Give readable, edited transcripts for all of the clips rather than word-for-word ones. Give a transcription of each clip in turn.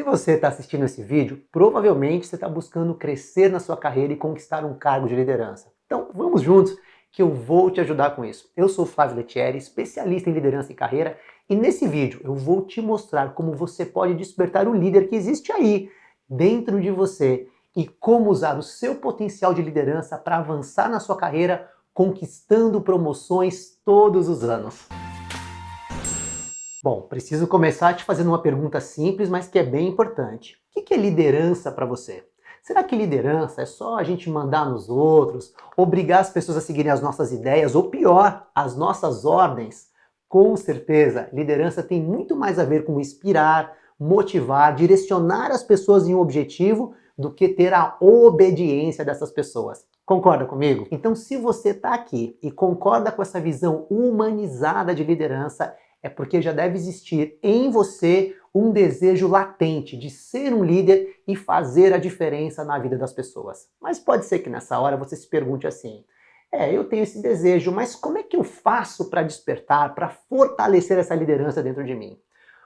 você está assistindo esse vídeo, provavelmente você está buscando crescer na sua carreira e conquistar um cargo de liderança. Então vamos juntos que eu vou te ajudar com isso. Eu sou o Flávio Lettieri, especialista em liderança e carreira, e nesse vídeo eu vou te mostrar como você pode despertar o líder que existe aí, dentro de você, e como usar o seu potencial de liderança para avançar na sua carreira, conquistando promoções todos os anos. Bom, preciso começar te fazendo uma pergunta simples, mas que é bem importante. O que é liderança para você? Será que liderança é só a gente mandar nos outros, obrigar as pessoas a seguirem as nossas ideias, ou pior, as nossas ordens? Com certeza, liderança tem muito mais a ver com inspirar, motivar, direcionar as pessoas em um objetivo do que ter a obediência dessas pessoas. Concorda comigo? Então, se você está aqui e concorda com essa visão humanizada de liderança, é porque já deve existir em você um desejo latente de ser um líder e fazer a diferença na vida das pessoas. Mas pode ser que nessa hora você se pergunte assim: eu tenho esse desejo, mas como é que eu faço para despertar, para fortalecer essa liderança dentro de mim?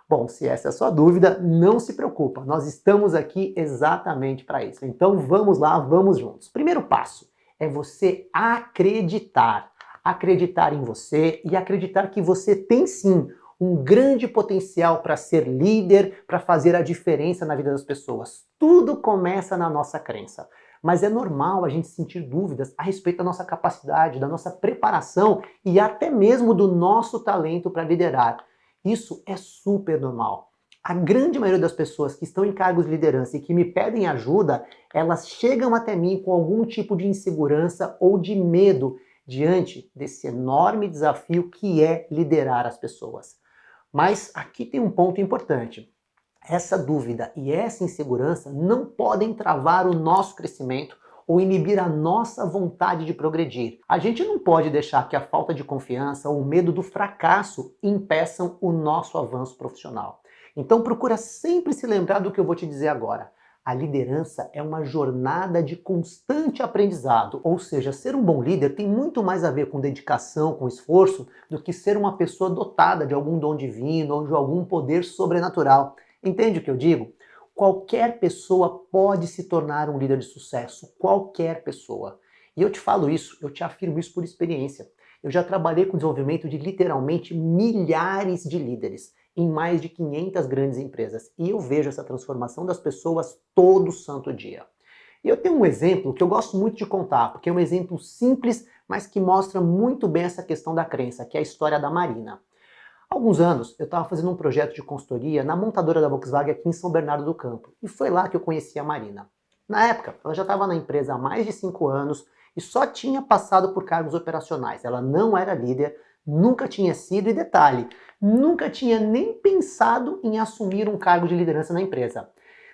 Bom, se essa é a sua dúvida, não se preocupa, nós estamos aqui exatamente para isso. Então vamos lá, vamos juntos. Primeiro passo é você acreditar. Acreditar em você e acreditar que você tem sim um grande potencial para ser líder, para fazer a diferença na vida das pessoas. Tudo começa na nossa crença. Mas é normal a gente sentir dúvidas a respeito da nossa capacidade, da nossa preparação e até mesmo do nosso talento para liderar. Isso é super normal. A grande maioria das pessoas que estão em cargos de liderança e que me pedem ajuda, elas chegam até mim com algum tipo de insegurança ou de medo diante desse enorme desafio que é liderar as pessoas. Mas aqui tem um ponto importante. Essa dúvida e essa insegurança não podem travar o nosso crescimento ou inibir a nossa vontade de progredir. A gente não pode deixar que a falta de confiança ou o medo do fracasso impeçam o nosso avanço profissional. Então procura sempre se lembrar do que eu vou te dizer agora. A liderança é uma jornada de constante aprendizado, ou seja, ser um bom líder tem muito mais a ver com dedicação, com esforço, do que ser uma pessoa dotada de algum dom divino ou de algum poder sobrenatural. Entende o que eu digo? Qualquer pessoa pode se tornar um líder de sucesso, qualquer pessoa. E eu te falo isso, eu te afirmo isso por experiência. Eu já trabalhei com o desenvolvimento de literalmente milhares de líderes em mais de 500 grandes empresas. E eu vejo essa transformação das pessoas todo santo dia. E eu tenho um exemplo que eu gosto muito de contar, porque é um exemplo simples, mas que mostra muito bem essa questão da crença, que é a história da Marina. Há alguns anos, eu estava fazendo um projeto de consultoria na montadora da Volkswagen aqui em São Bernardo do Campo. E foi lá que eu conheci a Marina. Na época, ela já estava na empresa há mais de 5 anos e só tinha passado por cargos operacionais. Ela não era líder, nunca tinha sido, e detalhe, nunca tinha nem pensado em assumir um cargo de liderança na empresa.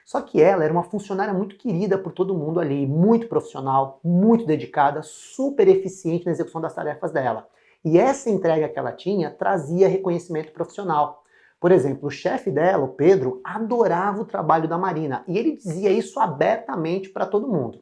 Só que ela era uma funcionária muito querida por todo mundo ali, muito profissional, muito dedicada, super eficiente na execução das tarefas dela. E essa entrega que ela tinha trazia reconhecimento profissional. Por exemplo, o chefe dela, o Pedro, adorava o trabalho da Marina e ele dizia isso abertamente para todo mundo.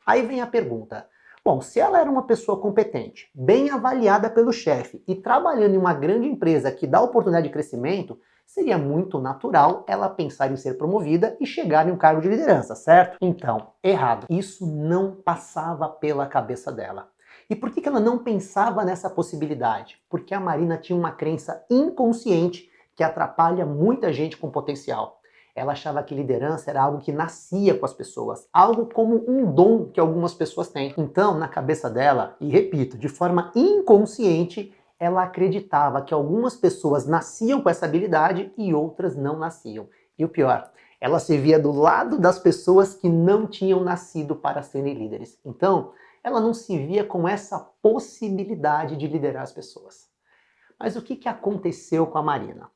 Aí vem a pergunta: bom, se ela era uma pessoa competente, bem avaliada pelo chefe e trabalhando em uma grande empresa que dá oportunidade de crescimento, seria muito natural ela pensar em ser promovida e chegar em um cargo de liderança, certo? Então, errado. Isso não passava pela cabeça dela. E por que ela não pensava nessa possibilidade? Porque a Marina tinha uma crença inconsciente que atrapalha muita gente com potencial. Ela achava que liderança era algo que nascia com as pessoas, algo como um dom que algumas pessoas têm. Então, na cabeça dela, e repito, de forma inconsciente, ela acreditava que algumas pessoas nasciam com essa habilidade e outras não nasciam. E o pior, ela se via do lado das pessoas que não tinham nascido para serem líderes. Então, ela não se via com essa possibilidade de liderar as pessoas. Mas o que aconteceu com a Marina?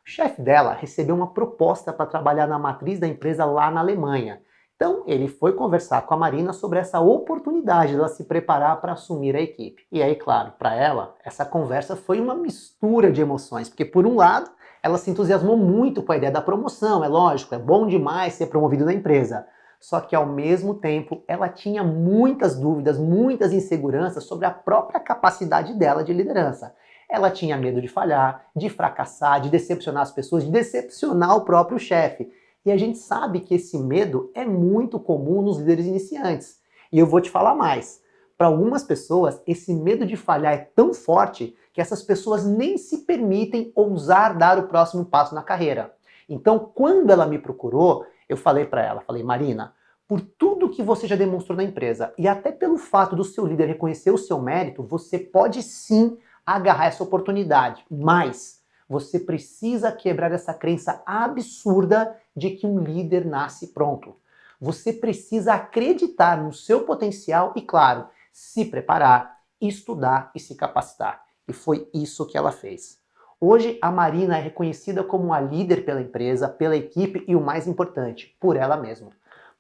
O chefe dela recebeu uma proposta para trabalhar na matriz da empresa lá na Alemanha. Então, ele foi conversar com a Marina sobre essa oportunidade de ela se preparar para assumir a equipe. E aí, claro, para ela, essa conversa foi uma mistura de emoções, porque por um lado, ela se entusiasmou muito com a ideia da promoção, é lógico, é bom demais ser promovido na empresa. Só que ao mesmo tempo, ela tinha muitas dúvidas, muitas inseguranças sobre a própria capacidade dela de liderança. Ela tinha medo de falhar, de fracassar, de decepcionar as pessoas, de decepcionar o próprio chefe. E a gente sabe que esse medo é muito comum nos líderes iniciantes. E eu vou te falar mais. Para algumas pessoas, esse medo de falhar é tão forte que essas pessoas nem se permitem ousar dar o próximo passo na carreira. Então, quando ela me procurou, eu falei para ela, falei, Marina, por tudo que você já demonstrou na empresa e até pelo fato do seu líder reconhecer o seu mérito, você pode sim agarrar essa oportunidade, mas você precisa quebrar essa crença absurda de que um líder nasce pronto. Você precisa acreditar no seu potencial e, claro, se preparar, estudar e se capacitar. E foi isso que ela fez. Hoje, a Marina é reconhecida como a líder pela empresa, pela equipe e, o mais importante, por ela mesma.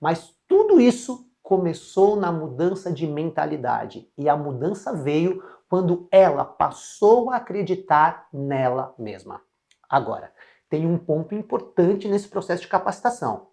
Mas tudo isso começou na mudança de mentalidade. E a mudança veio quando ela passou a acreditar nela mesma. Agora, tem um ponto importante nesse processo de capacitação.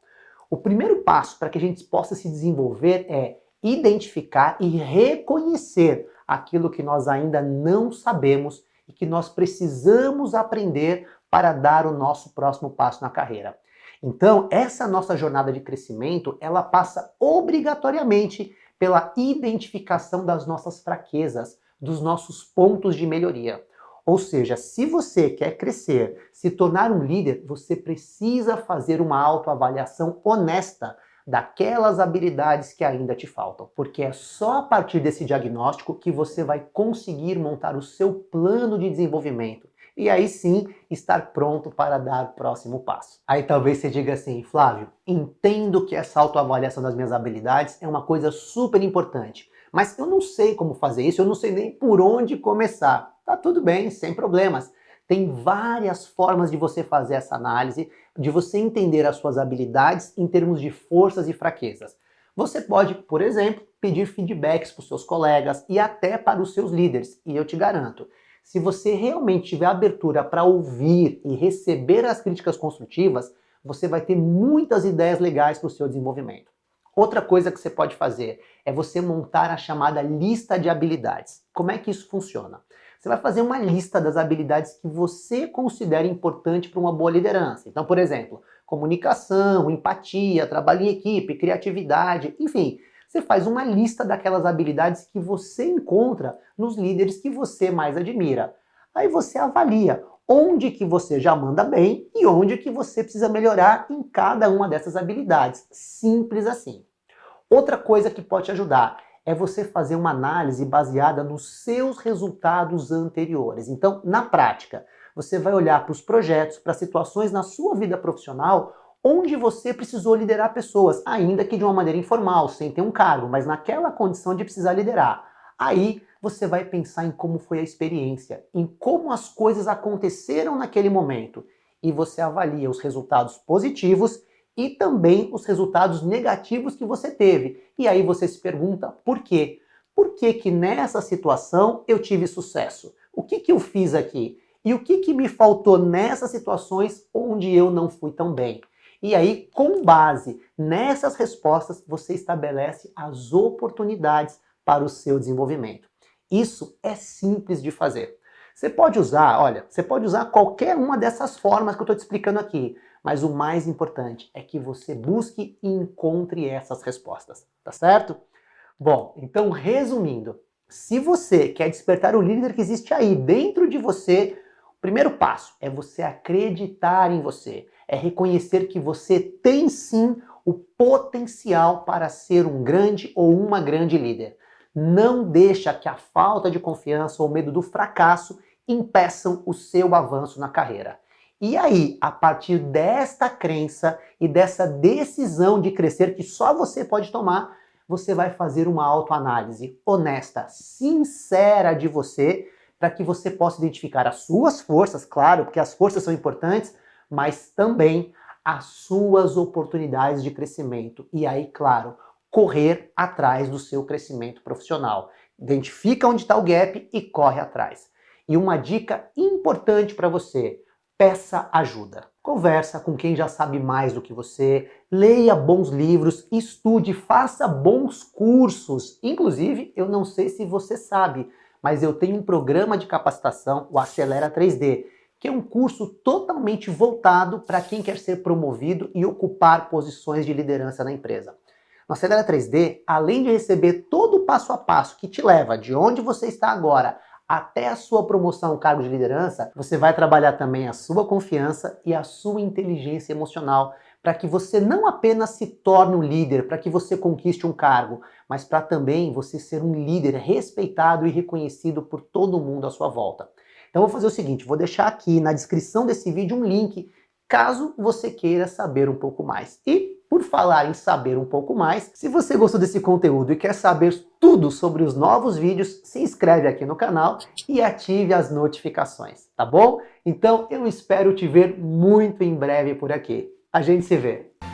O primeiro passo para que a gente possa se desenvolver é identificar e reconhecer aquilo que nós ainda não sabemos e que nós precisamos aprender para dar o nosso próximo passo na carreira. Então, essa nossa jornada de crescimento, ela passa obrigatoriamente pela identificação das nossas fraquezas, dos nossos pontos de melhoria. Ou seja, se você quer crescer, se tornar um líder, você precisa fazer uma autoavaliação honesta daquelas habilidades que ainda te faltam. Porque é só a partir desse diagnóstico que você vai conseguir montar o seu plano de desenvolvimento. E aí sim, estar pronto para dar o próximo passo. Aí talvez você diga assim, Flávio, entendo que essa autoavaliação das minhas habilidades é uma coisa super importante, mas eu não sei como fazer isso, eu não sei nem por onde começar. Tá tudo bem, sem problemas. Tem várias formas de você fazer essa análise, de você entender as suas habilidades em termos de forças e fraquezas. Você pode, por exemplo, pedir feedbacks para os seus colegas e até para os seus líderes. E eu te garanto, se você realmente tiver abertura para ouvir e receber as críticas construtivas, você vai ter muitas ideias legais para o seu desenvolvimento. Outra coisa que você pode fazer é você montar a chamada lista de habilidades. Como é que isso funciona? Você vai fazer uma lista das habilidades que você considera importante para uma boa liderança. Então, por exemplo, comunicação, empatia, trabalho em equipe, criatividade, enfim, você faz uma lista daquelas habilidades que você encontra nos líderes que você mais admira. Aí você avalia onde que você já manda bem e onde que você precisa melhorar em cada uma dessas habilidades. Simples assim. Outra coisa que pode te ajudar é você fazer uma análise baseada nos seus resultados anteriores. Então, na prática, você vai olhar para os projetos, para situações na sua vida profissional onde você precisou liderar pessoas, ainda que de uma maneira informal, sem ter um cargo, mas naquela condição de precisar liderar. Aí você vai pensar em como foi a experiência, em como as coisas aconteceram naquele momento. E você avalia os resultados positivos e também os resultados negativos que você teve. E aí você se pergunta por quê? Por que que nessa situação eu tive sucesso? O que que eu fiz aqui? E o que que me faltou nessas situações onde eu não fui tão bem? E aí, com base nessas respostas, você estabelece as oportunidades para o seu desenvolvimento. Isso é simples de fazer. Você pode usar, olha, você pode usar qualquer uma dessas formas que eu estou te explicando aqui, mas o mais importante é que você busque e encontre essas respostas, tá certo? Bom, então resumindo, se você quer despertar o líder que existe aí dentro de você, o primeiro passo é você acreditar em você, é reconhecer que você tem sim o potencial para ser um grande ou uma grande líder. Não deixa que a falta de confiança ou medo do fracasso impeçam o seu avanço na carreira. E aí, a partir desta crença e dessa decisão de crescer que só você pode tomar, você vai fazer uma autoanálise honesta, sincera de você, para que você possa identificar as suas forças, claro, porque as forças são importantes, mas também as suas oportunidades de crescimento. E aí, claro, correr atrás do seu crescimento profissional. Identifica onde está o gap e corre atrás. E uma dica importante para você: peça ajuda. Conversa com quem já sabe mais do que você, leia bons livros, estude, faça bons cursos. Inclusive, eu não sei se você sabe, mas eu tenho um programa de capacitação, o Acelera 3D, que é um curso totalmente voltado para quem quer ser promovido e ocupar posições de liderança na empresa. No Acelera 3D, além de receber todo o passo a passo que te leva de onde você está agora até a sua promoção ao cargo de liderança, você vai trabalhar também a sua confiança e a sua inteligência emocional para que você não apenas se torne um líder, para que você conquiste um cargo, mas para também você ser um líder respeitado e reconhecido por todo mundo à sua volta. Então vou fazer o seguinte, vou deixar aqui na descrição desse vídeo um link, caso você queira saber um pouco mais. E por falar em saber um pouco mais, se você gostou desse conteúdo e quer saber tudo sobre os novos vídeos, se inscreve aqui no canal e ative as notificações, tá bom? Então eu espero te ver muito em breve por aqui. A gente se vê!